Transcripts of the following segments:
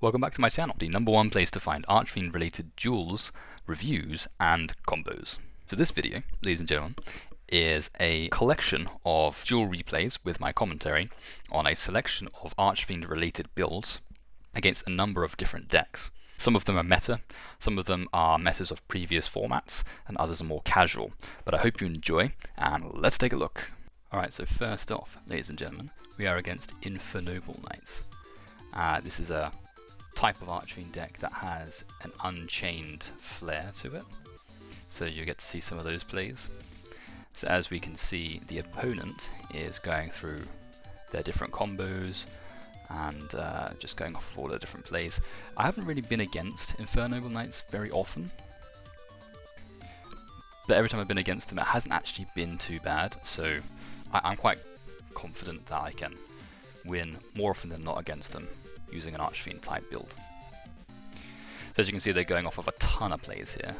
Welcome back to my channel, the #1 place to find Archfiend related duels, reviews and combos. So this video, ladies and gentlemen, is a collection of duel replays with my commentary on a selection of Archfiend related builds against a number of different decks. Some of them are meta, some of them are metas of previous formats, and others are more casual. But I hope you enjoy, and let's take a look. Alright, so first off, ladies and gentlemen, we are against Infernoble Knights. This is a type of Archfiend deck that has an unchained flair to it, so you get to see some of those plays. So as we can see, the opponent is going through their different combos and just going off of all the different plays. I haven't really been against Infernoble Knights very often, but every time I've been against them it hasn't actually been too bad, so I'm quite confident that I can win more often than not against them using an Archfiend type build. So as you can see, they're going off of a ton of plays here.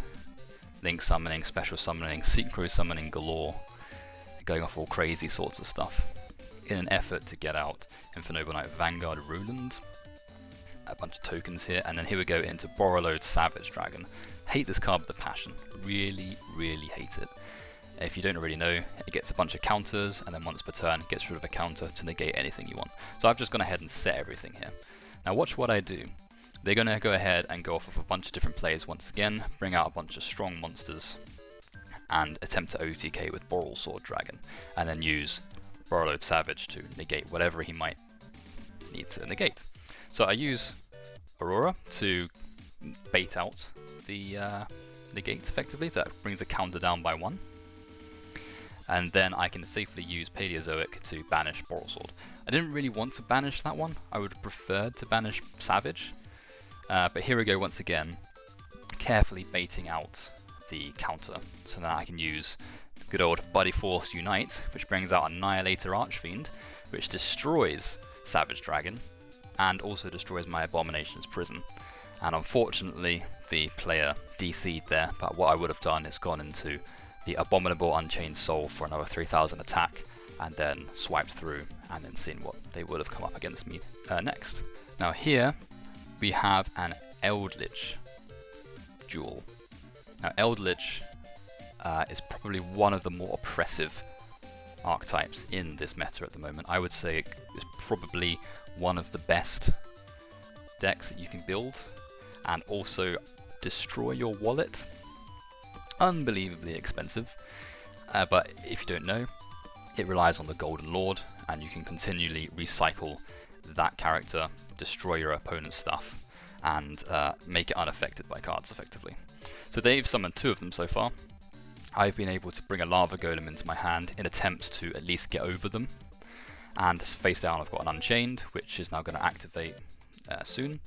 Link summoning, special summoning, synchro summoning galore. They're going off all crazy sorts of stuff in an effort to get out Infernoble Knight Vanguard Roland, a bunch of tokens here, and then here we go into Borrowload Savage Dragon. Hate this card with a passion. Really, really hate it. If you don't already know, it gets a bunch of counters, and then once per turn it gets rid of a counter to negate anything you want. So I've just gone ahead and set everything here. Now watch what I do. They're going to go ahead and go off of a bunch of different plays once again, bring out a bunch of strong monsters, and attempt to OTK with Borrowload Sword Dragon, and then use Borrowload Savage to negate whatever he might need to negate. So I use Aurora to bait out the negate effectively, so that brings the counter down by 1. And then I can safely use Paleozoic to banish Borrowload Sword. I didn't really want to banish that one, I would have preferred to banish Savage, but here we go once again, carefully baiting out the counter, so that I can use good old Buddy Force Unite, which brings out Annihilator Archfiend, which destroys Savage Dragon, and also destroys my Abomination's Prison. And unfortunately, the player DC'd there, but what I would have done is gone into the Abominable Unchained Soul for another 3000 attack, and then swiped through and then seen what they would have come up against me next. Now here we have an Eldlich duel. Now Eldlich is probably one of the more oppressive archetypes in this meta at the moment. I would say it is probably one of the best decks that you can build, and also destroy your wallet. Unbelievably expensive, but if you don't know, it relies on the Golden Lord, and you can continually recycle that character, destroy your opponent's stuff, and make it unaffected by cards effectively. So they've summoned 2 of them so far. I've been able to bring a Lava Golem into my hand in attempts to at least get over them, and face down I've got an Unchained, which is now going to activate soon.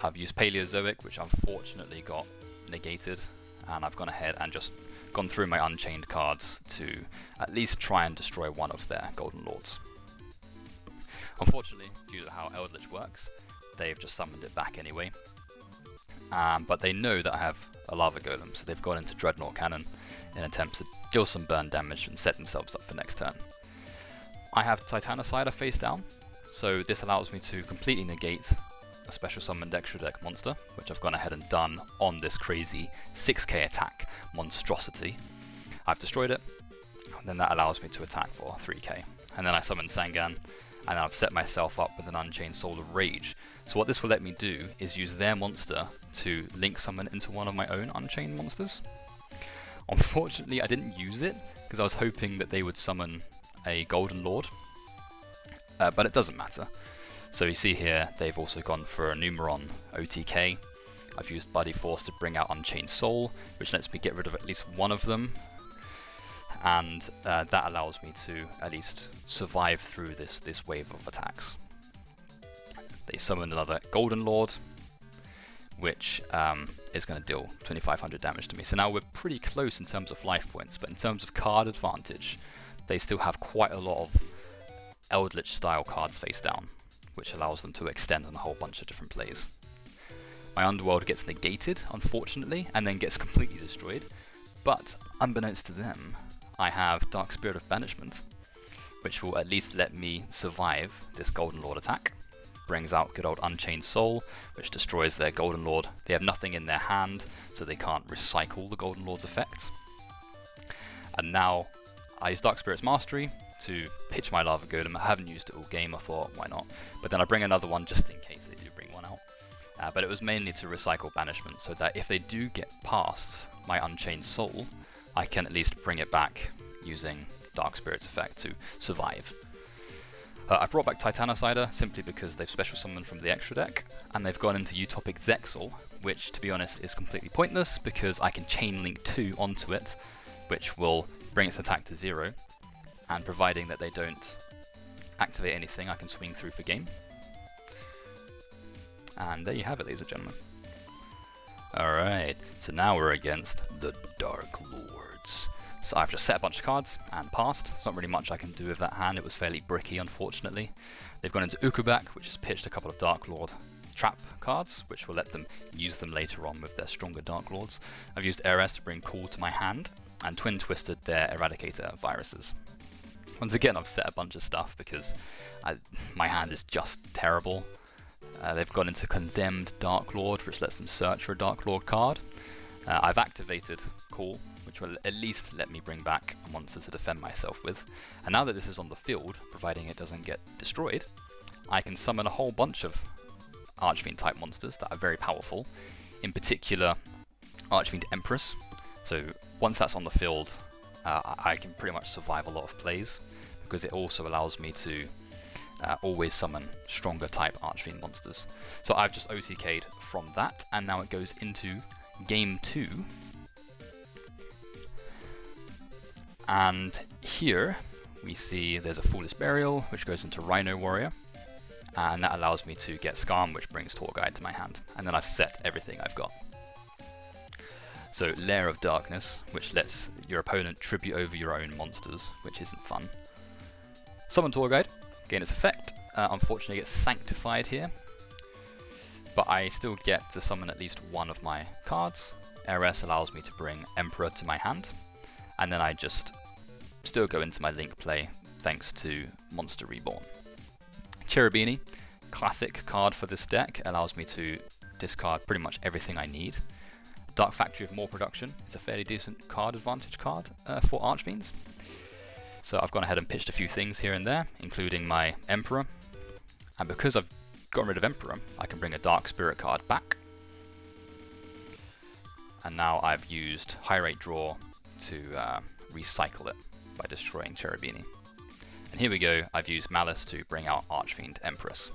I've used Paleozoic, which unfortunately got negated, and I've gone ahead and just gone through my Unchained cards to at least try and destroy one of their Golden Lords. Unfortunately, due to how Eldlich works, they've just summoned it back anyway. But they know that I have a Lava Golem, so they've gone into Dreadnought Cannon in attempts to deal some burn damage and set themselves up for next turn. I have Titanicider face down, so this allows me to completely negate a special summoned extra deck monster, which I've gone ahead and done on this crazy 6k attack monstrosity. I've destroyed it, and then that allows me to attack for 3k. And then I summon Sangan, and I've set myself up with an Unchained Soul of Rage. So what this will let me do is use their monster to link summon into one of my own Unchained monsters. Unfortunately, I didn't use it, because I was hoping that they would summon a Golden Lord, but it doesn't matter. So you see here, they've also gone for a Numeron OTK. I've used Buddy Force to bring out Unchained Soul, which lets me get rid of at least one of them, and that allows me to at least survive through this wave of attacks. They summoned another Golden Lord, which is going to deal 2500 damage to me. So now we're pretty close in terms of life points, but in terms of card advantage, they still have quite a lot of Eldlich style cards face down, which allows them to extend on a whole bunch of different plays. My Underworld gets negated, unfortunately, and then gets completely destroyed, but unbeknownst to them, I have Dark Spirit of Banishment, which will at least let me survive this Golden Lord attack. brings out good old Unchained Soul, which destroys their Golden Lord. They have nothing in their hand, so they can't recycle the Golden Lord's effects. And now I use Dark Spirit's Mastery to pitch my Lava Golem. I haven't used it all game, I thought, why not? But then I bring another one just in case they do bring one out. But it was mainly to recycle Banishment, so that if they do get past my Unchained Soul, I can at least bring it back using Dark Spirit's effect to survive. I brought back Titanicider simply because they've special summoned from the extra deck, and they've gone into Utopic Zexal, which to be honest is completely pointless because I can chain link 2 onto it, which will bring its attack to 0, and providing that they don't activate anything, I can swing through for game. And there you have it, ladies and gentlemen. Alright, so now we're against the Darklords. So I've just set a bunch of cards and passed. There's not really much I can do with that hand, it was fairly bricky unfortunately. They've gone into Ukubak, which has pitched a couple of Darklord trap cards, which will let them use them later on with their stronger Darklords. I've used Heiress to bring Call to my hand, and Twin Twisted their Eradicator viruses. Once again, I've set a bunch of stuff because my hand is just terrible. They've gone into Condemned Darklord, which lets them search for a Darklord card. I've activated Call, which will at least let me bring back a monster to defend myself with. And now that this is on the field, providing it doesn't get destroyed, I can summon a whole bunch of Archfiend type monsters that are very powerful. In particular, Archfiend Empress. So once that's on the field, I can pretty much survive a lot of plays, because it also allows me to always summon stronger type Archfiend monsters. So I've just OTK'd from that, and now it goes into game 2. And here we see there's a Foolish Burial, which goes into Rhino Warrior, and that allows me to get Skarm, which brings Tour Guide to my hand. And then I've set everything I've got. So Lair of Darkness, which lets your opponent tribute over your own monsters, which isn't fun. Summon Tour Guide, gain its effect. Unfortunately it gets sanctified here, but I still get to summon at least one of my cards. Heiress allows me to bring Emperor to my hand, and then I just still go into my Link play thanks to Monster Reborn. Cherubini, classic card for this deck, allows me to discard pretty much everything I need. Dark Factory of More Production is a fairly decent card advantage card for Archfiends. So I've gone ahead and pitched a few things here and there, including my Emperor. And because I've gotten rid of Emperor, I can bring a Dark Spirit card back. And now I've used High Rate Draw to recycle it by destroying Cherubini. And here we go, I've used Malice to bring out Archfiend Empress.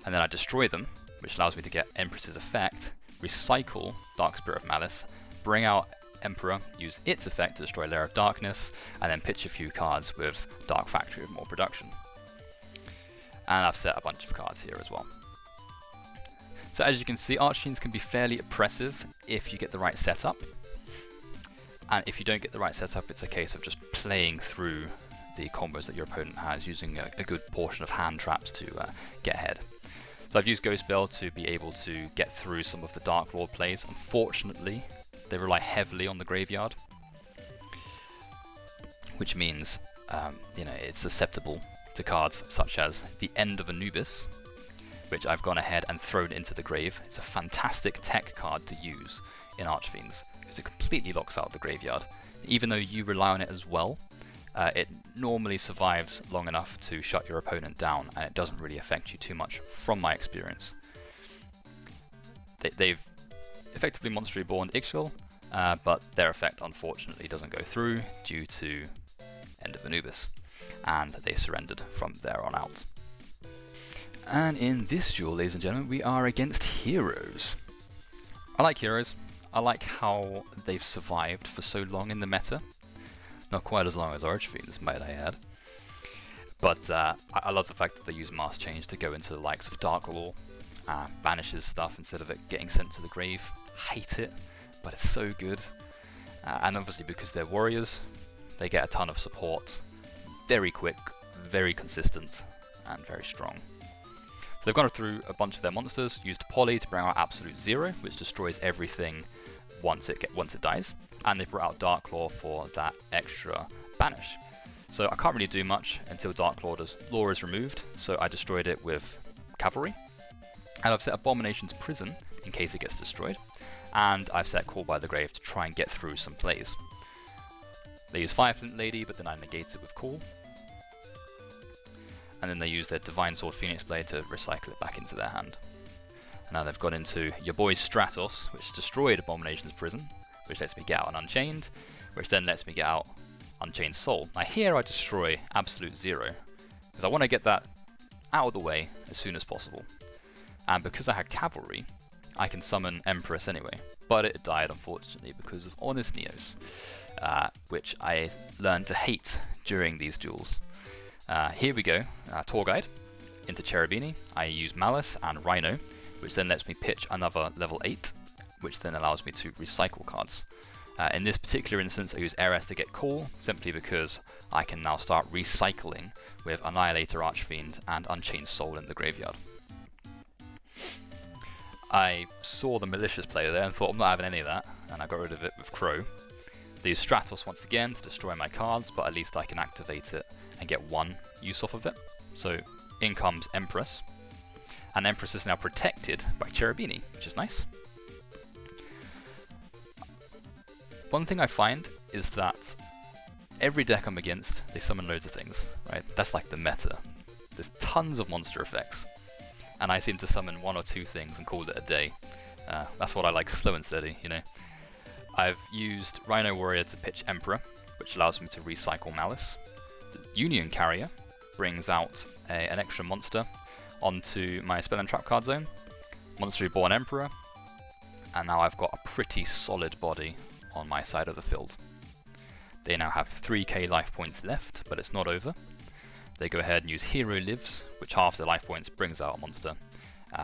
And then I destroy them, which allows me to get Empress's effect, recycle Dark Spirit of Malice, bring out Emperor, use its effect to destroy Lair of Darkness, and then pitch a few cards with Dark Factory of More Production. And I've set a bunch of cards here as well. So as you can see, Archfiends can be fairly oppressive if you get the right setup. And if you don't get the right setup, it's a case of just playing through the combos that your opponent has, using a good portion of hand traps to get ahead. So I've used Ghost Bell to be able to get through some of the Darklord plays. Unfortunately, they rely heavily on the graveyard, which means it's susceptible to cards such as the End of Anubis, which I've gone ahead and thrown into the grave. It's a fantastic tech card to use in Archfiends, because it completely locks out the graveyard. Even though you rely on it as well, it normally survives long enough to shut your opponent down, and it doesn't really affect you too much from my experience. They've effectively Monster Reborn Yugioh, but their effect unfortunately doesn't go through due to End of Anubis, and they surrendered from there on out. And in this duel, ladies and gentlemen, we are against Heroes. I like Heroes. I like how they've survived for so long in the meta. Not quite as long as Archfiends, might I add. But I love the fact that they use Mass Change to go into the likes of Darklord, banishes stuff instead of it getting sent to the grave. Hate it, but it's so good. And obviously because they're warriors, they get a ton of support. Very quick, very consistent, and very strong. So they've gone through a bunch of their monsters, used Poly to bring out Absolute Zero, which destroys everything once it dies. And they brought out Darklord for that extra banish. So I can't really do much until Darklord Law is removed, so I destroyed it with cavalry. And I've set Abomination's Prison in case it gets destroyed. And I've set Call by the Grave to try and get through some plays. They use Fireflint Lady, but then I negate it with Call. And then they use their Divine Sword Phoenix Blade to recycle it back into their hand. And now they've got into your boy Stratos, which destroyed Abomination's Prison, which lets me get out an Unchained, which then lets me get out Unchained Soul. Now here I destroy Absolute Zero, because I want to get that out of the way as soon as possible. And because I had Cavalry, I can summon Empress anyway, but it died unfortunately because of Honest Neos, which I learned to hate during these duels. Here we go, Tour Guide into Cherubini. I use Malice and Rhino, which then lets me pitch another level 8, which then allows me to recycle cards. In this particular instance I use Heiress to get Call, simply because I can now start recycling with Annihilator, Archfiend and Unchained Soul in the graveyard. I saw the Malicious player there and thought I'm not having any of that, and I got rid of it with Crow. They use Stratos once again to destroy my cards, but at least I can activate it and get one use off of it. So in comes Empress, and Empress is now protected by Cherubini, which is nice. One thing I find is that every deck I'm against, they summon loads of things, right? That's like the meta. There's tons of monster effects, and I seem to summon one or two things and call it a day. That's what I like, slow and steady, you know. I've used Rhino Warrior to pitch Emperor, which allows me to recycle Malice. The Union Carrier brings out an extra monster onto my Spell and Trap card zone. Monster Reborn Emperor, and now I've got a pretty solid body on my side of the field. They now have 3k life points left, but it's not over. They go ahead and use Hero Lives, which halves their life points, brings out a monster,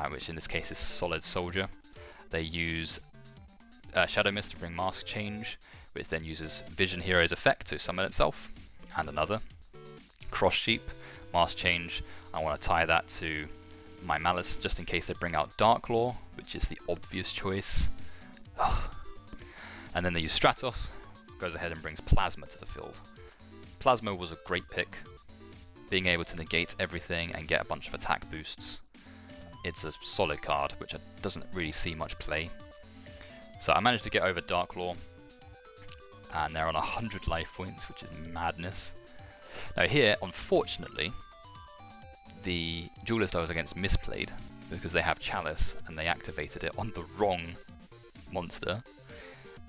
which in this case is Solid Soldier. They use Shadow Mist to bring Mask Change, which then uses Vision Hero's effect to summon itself, and another. Cross Sheep, Mask Change, I want to tie that to my Malice just in case they bring out Darklords, which is the obvious choice. Ugh. And then they use Stratos, goes ahead and brings Plasma to the field. Plasma was a great pick, being able to negate everything and get a bunch of attack boosts. It's a solid card, which doesn't really see much play. So I managed to get over Darklords, and they're on 100 life points, which is madness. Now here, unfortunately, the duelist I was against misplayed, because they have Chalice, and they activated it on the wrong monster.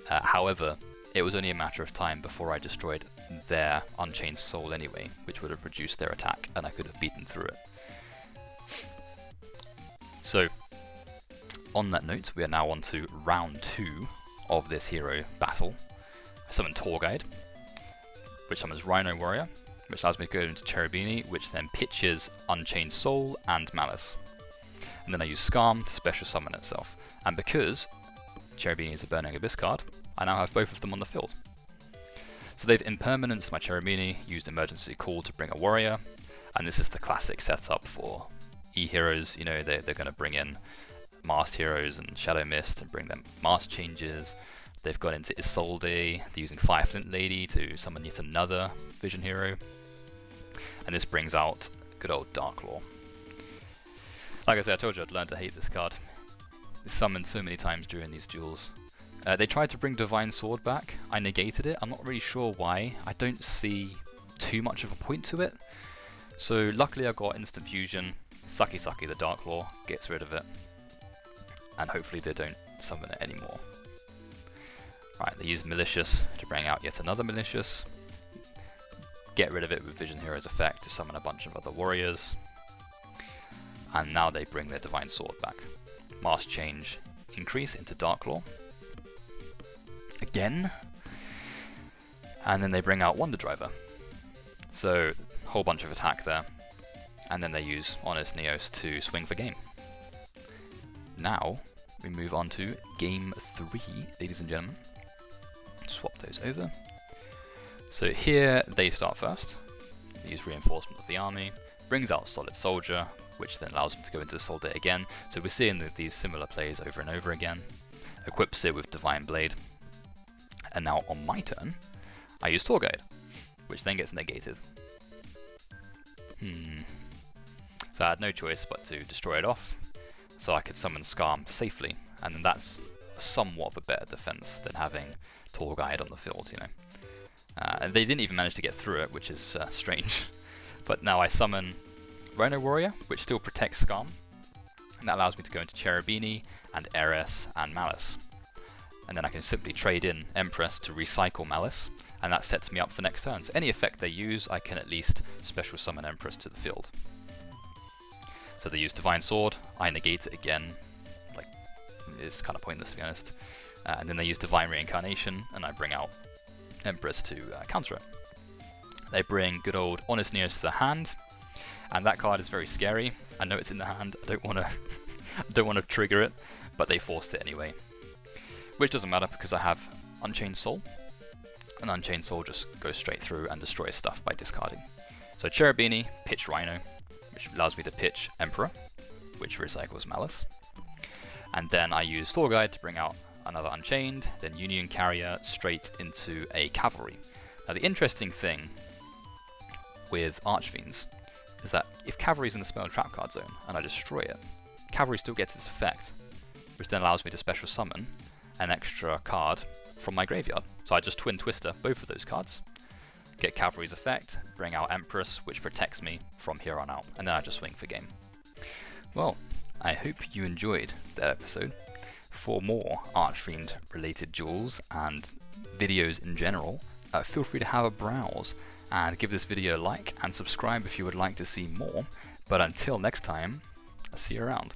However, it was only a matter of time before I destroyed their Unchained Soul anyway, which would have reduced their attack, and I could have beaten through it. So, on that note, we are now on to round 2 of this hero battle. I summon Tour Guide, which summons Rhino Warrior, which allows me to go into Cherubini, which then pitches Unchained Soul and Malice. And then I use Skarm to special summon itself. And because Cherubini is a Burning Abyss card, I now have both of them on the field. So they've impermanenced my Cherubini, used Emergency Call to bring a warrior, and this is the classic setup for E-heroes. You know, they're going to bring in Masked Heroes and Shadow Mist and bring them Mask Changes. They've got into Isolde, they're using Fireflint Lady to summon yet another Vision Hero, and this brings out good old Darklords. Like I said, I told you I'd learned to hate this card. It's summoned so many times during these duels. They tried to bring Divine Sword back. I negated it. I'm not really sure why. I don't see too much of a point to it. So luckily I got Instant Fusion. Sucky Sucky the Darklords gets rid of it. And hopefully they don't summon it anymore. Right, they use Malicious to bring out yet another Malicious. Get rid of it with Vision Hero's effect to summon a bunch of other warriors. And now they bring their Divine Sword back. Mask Change increase into Darklords. Again. And then they bring out Wonder Driver. So, a whole bunch of attack there. And then they use Honest Neos to swing for game. Now, we move on to game 3, ladies and gentlemen. Swap those over. So here, they start first. They use Reinforcement of the Army. Brings out Solid Soldier, which then allows them to go into Solid again. So we're seeing these similar plays over and over again. Equips it with Divine Blade. And now on my turn, I use Tour Guide, which then gets negated. So So I had no choice but to destroy it off, so I could summon Skarm safely, and then that's somewhat of a better defense than having Tall Guide on the field, you know. And they didn't even manage to get through it, which is strange. But now I summon Rhino Warrior, which still protects Skarm, and that allows me to go into Cherubini and Heiress and Malice. And then I can simply trade in Empress to recycle Malice, and that sets me up for next turn. So any effect they use, I can at least special summon Empress to the field. So they use Divine Sword, I negate it again, like, it's kind of pointless to be honest. And then they use Divine Reincarnation, and I bring out Empress to counter it. They bring good old Honest Nearest to the hand, and that card is very scary. I know it's in the hand, I don't want to I don't want to trigger it, but they forced it anyway. Which doesn't matter because I have Unchained Soul, and Unchained Soul just goes straight through and destroys stuff by discarding. So Cherubini, pitch Rhino, which allows me to pitch Emperor, which recycles Malice. And then I use Tall Guide to bring out another Unchained, then Union Carrier straight into a Cavalry. Now the interesting thing with Archfiends is that if Cavalry is in the spell and trap card zone and I destroy it, Cavalry still gets its effect, which then allows me to special summon an extra card from my graveyard. So I just Twin Twister both of those cards, get Cavalry's effect, bring out Empress, which protects me from here on out, and then I just swing for game. Well, I hope you enjoyed that episode. For more Archfiend related duels and videos in general, feel free to have a browse and give this video a like and subscribe if you would like to see more. But until next time, I'll see you around.